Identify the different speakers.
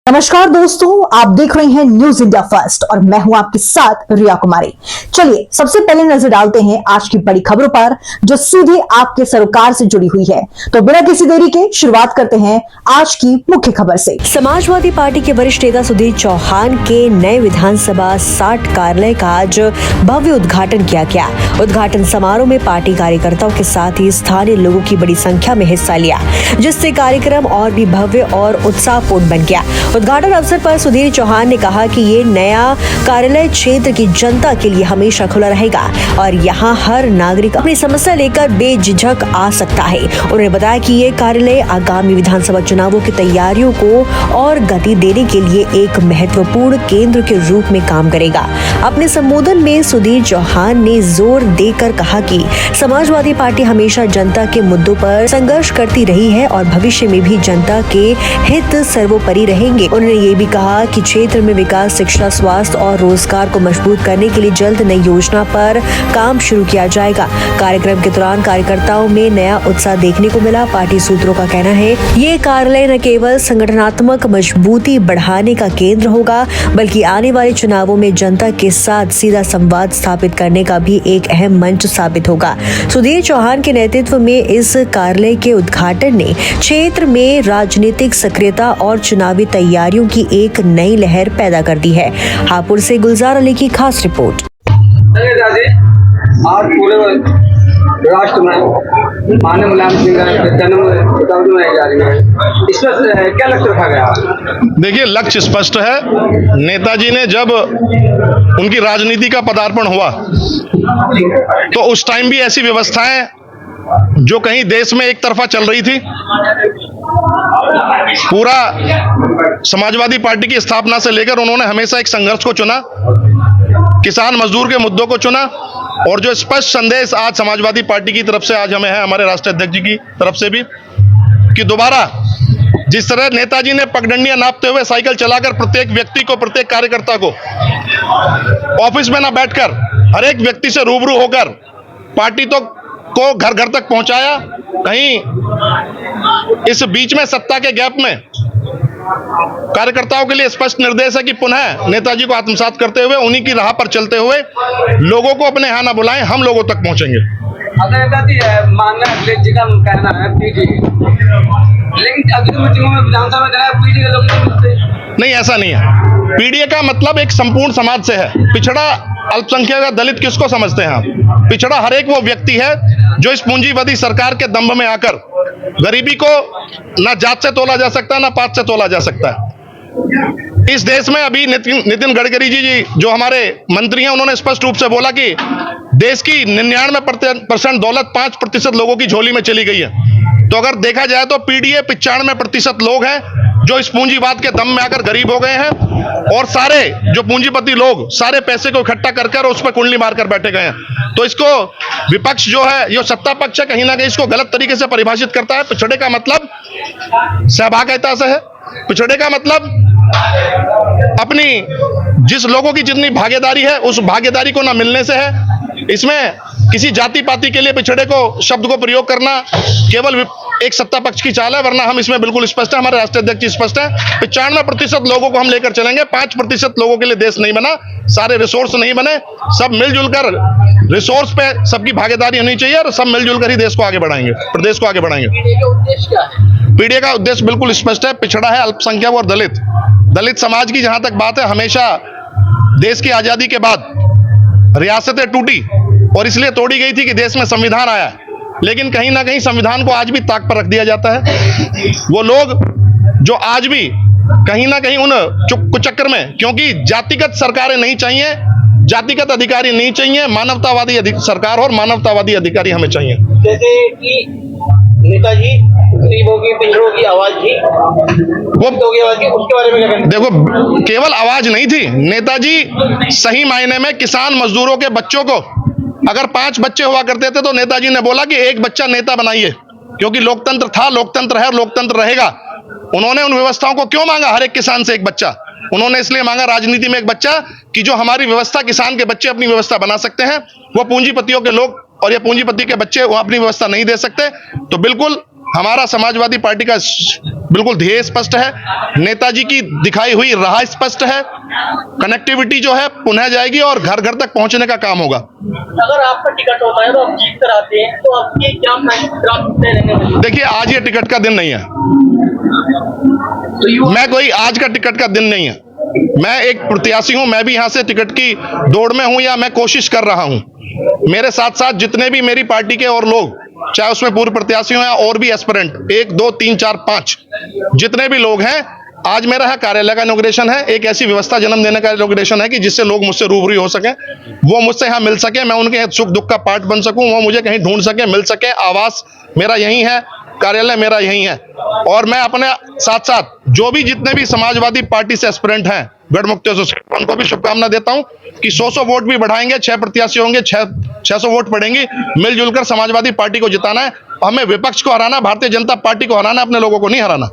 Speaker 1: नमस्कार दोस्तों, आप देख रहे हैं न्यूज इंडिया फर्स्ट और मैं हूं आपके साथ रिया कुमारी। चलिए सबसे पहले नजर डालते हैं आज की बड़ी खबरों पर जो सीधे आपके सरोकार से जुड़ी हुई है। तो बिना किसी देरी के शुरुआत करते हैं आज की मुख्य खबर से।
Speaker 2: समाजवादी पार्टी के वरिष्ठ नेता सुधीर चौहान के नए विधानसभा 60 कार्यालय का आज भव्य उद्घाटन किया गया। उद्घाटन समारोह में पार्टी कार्यकर्ताओं के साथ ही स्थानीय लोगों की बड़ी संख्या में हिस्सा लिया, जिससे कार्यक्रम और भी भव्य और उत्साहपूर्ण बन गया। उद्घाटन अवसर पर सुधीर चौहान ने कहा कि ये नया कार्यालय क्षेत्र की जनता के लिए हमेशा खुला रहेगा और यहाँ हर नागरिक अपनी समस्या लेकर बेझिझक आ सकता है। उन्होंने बताया कि ये कार्यालय आगामी विधानसभा चुनावों की तैयारियों को और गति देने के लिए एक महत्वपूर्ण केंद्र के रूप में काम करेगा। अपने संबोधन में सुधीर चौहान ने जोर देकर कहा कि समाजवादी पार्टी हमेशा जनता के मुद्दों पर संघर्ष करती रही है और भविष्य में भी जनता के हित सर्वोपरि रहेंगे। उन्होंने ये भी कहा कि क्षेत्र में विकास, शिक्षा, स्वास्थ्य और रोजगार को मजबूत करने के लिए जल्द नई योजना पर काम शुरू किया जाएगा। कार्यक्रम के दौरान कार्यकर्ताओं में नया उत्साह देखने को मिला। पार्टी सूत्रों का कहना है ये कार्यालय न केवल संगठनात्मक मजबूती बढ़ाने का केंद्र होगा, बल्कि आने वाले चुनावों में जनता के साथ सीधा संवाद स्थापित करने का भी एक अहम मंच साबित होगा। सुधीर चौहान के नेतृत्व में इस कार्यालय के उद्घाटन ने क्षेत्र में राजनीतिक सक्रियता और चुनावी तैयारियों की एक नई लहर पैदा कर दी है। हापुड़ से गुलजार अली की खास रिपोर्ट।
Speaker 3: आज पूरे राष्ट्र में माननीय मुलायम सिंह का जन्म मनाई जा रही है। इस पर क्या लक्ष्य रखा गया?
Speaker 4: देखिए, लक्ष्य स्पष्ट है। नेताजी ने जब उनकी राजनीति का पदार्पण हुआ तो उस टाइम भी ऐसी व्यवस्थाएं जो कहीं देश में एक तरफा चल रही थी, पूरा समाजवादी पार्टी की स्थापना से लेकर उन्होंने हमेशा एक संघर्ष को चुना, किसान मजदूर के मुद्दों को चुना। और जो स्पष्ट संदेश आज समाजवादी पार्टी की तरफ से आज हमें है, हमारे राष्ट्रीय अध्यक्ष जी की तरफ से भी, कि दोबारा जिस तरह नेताजी ने पगडंडियां नापते हुए साइकिल चलाकर प्रत्येक व्यक्ति को, प्रत्येक कार्यकर्ता को ऑफिस में ना बैठकर हर एक व्यक्ति से रूबरू होकर पार्टी को घर घर तक पहुंचाया, कहीं इस बीच में सत्ता के गैप में कार्यकर्ताओं के लिए स्पष्ट निर्देश है कि पुनः नेताजी को आत्मसात करते हुए उन्हीं की राह पर चलते हुए लोगों को अपने यहाँ ना बुलाएं, हम लोगों तक पहुंचेंगे।
Speaker 3: नेताजी माननीय अखिलेश जी का कहना है पीटी, लेकिन अगली मीटिंगों में विधानसभा में पीटी के लोग नहीं मिलते।
Speaker 4: नहीं, ऐसा नहीं है। पीडीए का मतलब एक संपूर्ण समाज से है। पिछड़ा, अल्पसंख्यक या दलित किसको समझते हैं आप? पिछड़ा हर एक वो व्यक्ति है जो इस पूंजीवादी सरकार के दंभ में आकर गरीबी को ना जात से तोला जा सकता, ना पात से तोला जा सकता है। इस देश में अभी नितिन गडकरी जी जो हमारे मंत्री हैं, उन्होंने स्पष्ट रूप से बोला कि देश की 99% दौलत 5% लोगों की झोली में चली गई है। तो अगर देखा जाए तो पीडीए 95% लोग हैं जो इस पूंजीवाद के दम में आकर गरीब हो गए हैं, और सारे जो पूंजीपति लोग सारे पैसे को इकट्ठा कर उस पर कुंडली मारकर बैठे गए हैं। तो इसको विपक्ष जो है, ये सत्ता पक्ष है, कहीं ना कहीं इसको गलत तरीके से परिभाषित करता है। पिछड़े का मतलब सहभागिता से है। पिछड़े का मतलब अपनी जिस लोगों की जितनी भागीदारी है उस भागीदारी को ना मिलने से है। इसमें किसी जाति पाति के लिए पिछड़े को शब्द को प्रयोग करना केवल एक सत्ता पक्ष की चाल है, वरना हम इसमें बिल्कुल स्पष्ट है, हमारे राष्ट्रीय अध्यक्ष स्पष्ट है। 95% लोगों को हम लेकर चलेंगे। 5% लोगों के लिए देश नहीं बना, सारे रिसोर्स नहीं बने। सब मिलजुल कर रिसोर्स पे सबकी भागीदारी होनी चाहिए और सब मिलजुल कर ही देश को आगे बढ़ाएंगे, प्रदेश को आगे बढ़ाएंगे।
Speaker 3: उद्देश्य क्या है?
Speaker 4: पीडीए का उद्देश्य बिल्कुल स्पष्ट है। पिछड़ा है, अल्पसंख्यक और दलित समाज की जहां तक बात है, हमेशा देश की आजादी के बाद रियासतें टूटी और इसलिए तोड़ी गई थी कि देश में संविधान आया, लेकिन कहीं ना कहीं संविधान को आज भी ताक पर रख दिया जाता है। वो लोग जो आज भी कहीं ना कहीं उन कुचक्कर में, क्योंकि जातिगत सरकारें नहीं चाहिए, जातिगत अधिकारी नहीं चाहिए, मानवतावादी सरकार और मानवतावादी अधिकारी हमें चाहिए।
Speaker 3: जैसे कि नेताजी गरीबों की, पिछड़ों की आवाज थी, वो उसके बारे में क्या कहना?
Speaker 4: देखो, केवल आवाज नहीं थी। नेताजी सही मायने में किसान मजदूरों के बच्चों को, अगर 5 बच्चे हुआ करते थे तो नेताजी ने बोला कि एक बच्चा नेता बनाइए, क्योंकि लोकतंत्र था, लोकतंत्र है और लोकतंत्र रहेगा। उन्होंने उन व्यवस्थाओं को क्यों मांगा? हर एक किसान से एक बच्चा उन्होंने इसलिए मांगा राजनीति में एक बच्चा, कि जो हमारी व्यवस्था, किसान के बच्चे अपनी व्यवस्था बना सकते हैं, वो पूंजीपतियों के लोग और ये पूंजीपति के बच्चे वो अपनी व्यवस्था नहीं दे सकते। तो बिल्कुल हमारा समाजवादी पार्टी का बिल्कुल ध्येय स्पष्ट है, नेताजी की दिखाई हुई राह स्पष्ट है, कनेक्टिविटी जो है पुनः जाएगी और घर घर तक पहुंचने का काम होगा।
Speaker 5: अगर आपका टिकट होता है तो आप जीत कर आते हैं तो आपकी क्या प्राथमिकताएं रहेंगी?
Speaker 4: देखिए, आज ये टिकट का दिन नहीं है, मैं कोई आज का टिकट का दिन नहीं है। मैं एक प्रत्याशी हूं, मैं भी यहां से टिकट की दौड़ में हूं या मैं कोशिश कर रहा हूं। मेरे साथ साथ जितने भी मेरी पार्टी के और लोग, चाहे उसमें पूर्व प्रत्याशी हो या और भी एस्पिरेंट 1 2 3 4 5 जितने भी लोग हैं, आज मेरा है कार्यालय का इनॉग्रेशन है, एक ऐसी व्यवस्था जन्म देने का इनॉग्रेशन है कि जिससे लोग मुझसे रूबरू हो सके, वो मुझसे यहाँ मिल सके, मैं उनके सुख दुख का पार्ट बन सकूं, वो मुझे कहीं ढूंढ सके, मिल सके। आवास मेरा यही है, कार्यालय मेरा यही है। और मैं अपने साथ साथ जो भी जितने भी समाजवादी पार्टी से एस्पिरेंट हैं गढ़मुक्तियों से, उनको भी शुभकामना देता हूं कि 100 वोट भी बढ़ाएंगे, 6 प्रत्याशी होंगे, 600 वोट पड़ेंगी, मिलजुल कर समाजवादी पार्टी को जिताना है। हमें विपक्ष को हराना, भारतीय जनता पार्टी को हराना, अपने लोगों को नहीं हराना।